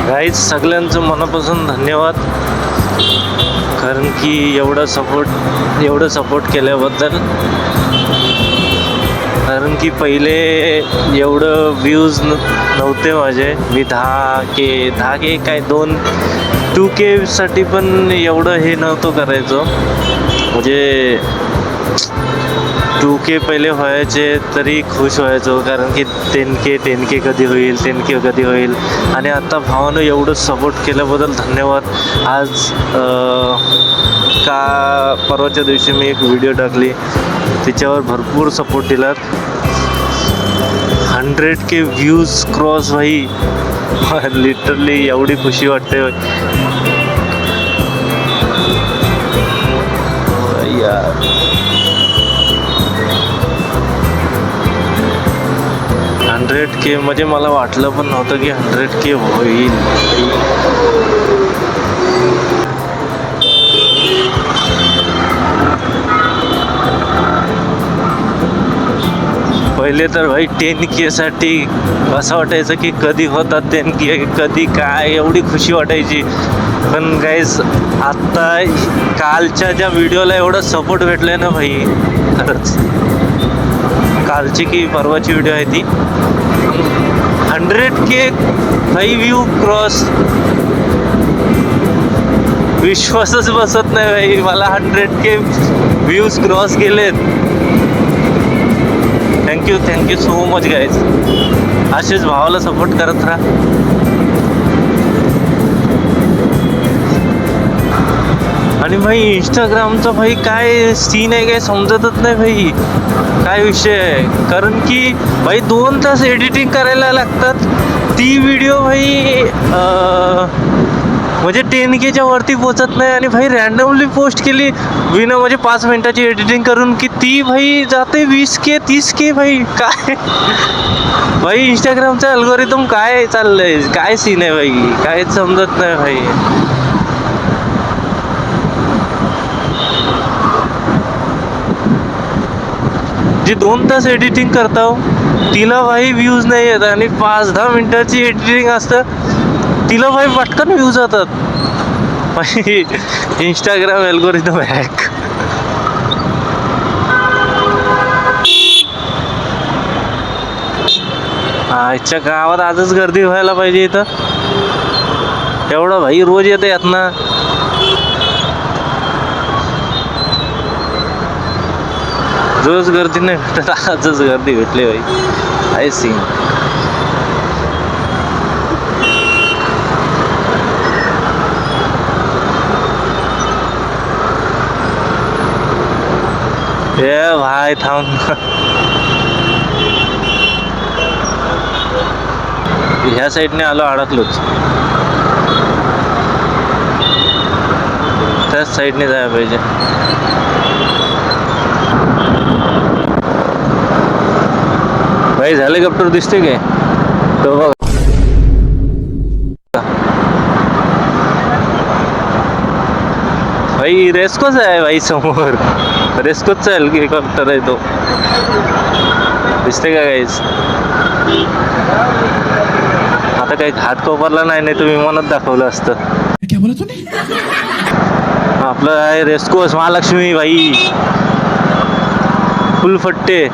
Guys सगळ्यांचं मनापासून धन्यवाद, कारण की एवढं सपोर्ट केल्याबद्दल. कारण की पहिले एवढं व्ह्यूज नव्हते माझे. मी 10K काय 2K साठी पण एवढं हे नव्हतं करायचो. म्हणजे 2K पहिले व्हायचे तरी खुश व्हायचो, कारण की 10K कधी होईल. आणि आता भावानं एवढं सपोर्ट केल्याबद्दल धन्यवाद. आज परवाच्या दिवशी मी एक व्हिडिओ टाकली, तिच्यावर भरपूर सपोर्ट दिलात. 100K व्ह्यूज क्रॉस भाई. लिटरली एवढी खुशी वाटते यार. 100K म्हणजे मला वाटलं पण नव्हतं की 100K होईल. पहिले तर भाई 10K साठी असं वाटायचं की कधी होतात 10K, कधी काय, एवढी खुशी वाटायची. पण गाईज आत्ता कालच्या ज्या व्हिडिओला एवढं सपोर्ट भेटलाय ना भाई, खरंच. कालची की परवाची व्हिडिओ आहे ती, 100K भाई व्ह्यू क्रॉस. विश्वासच बसत नाही भाई, मला 100K व्ह्यूज क्रॉस केलेत. Thank you so much guys. असेच भावाला सपोर्ट करत राहा. आणि भाई इंस्टाग्रामचा भाई काय सीन आहे, काय समजतच नाही भाई, काय विषय आहे. कारण की भाई 2 तास एडिटिंग करायला लागतात. ती व्हिडिओ भाई म्हणजे 10Kच्या वरती पोचत नाही. आणि भाई रॅन्डमली पोस्ट केली विना म्हणजे 5 मिनिटाची एडिटिंग करून की ती भाई जाते 20K 30K. भाई काय भाई इंस्टाग्रामचा अल्गोरिदम काय चाललंय, काय सीन आहे भाई, काय समजत नाही भाई. जी 2 तास एडिटिंग करतो तिला भाई व्ह्यूज नाही येत, आणि 5-10 मिनिटाची एडिटिंग असतं तिला भाई पटकन व्ह्यूज जातात. भाई इंस्टाग्राम अल्गोरिदम हॅक. आजच्या गावात आजच गर्दी व्हायला पाहिजे इथं. एवढं भाई रोज येते यात ना. रोज गर्दी नाही भेटत, आजच गर्दी भेटली भाई. I seen. ए भाई थांब. ह्या साईडने आलो, अडकलोच. त्याच साईडने जायला पाहिजे. भाई हेलिकॉप्टर दिसते काय तो बघ. भाई रेस्कोच आहे भाई समोर. रेस्कोचा हेलिकॉप्टर आहे तो, दिसते का गाईज. आता काही घाट कोपरला नाही, तुम्ही विमानात दाखवलं असतं. आपलं आहे रेस्को महालक्ष्मी भाई, फुल फट्टे.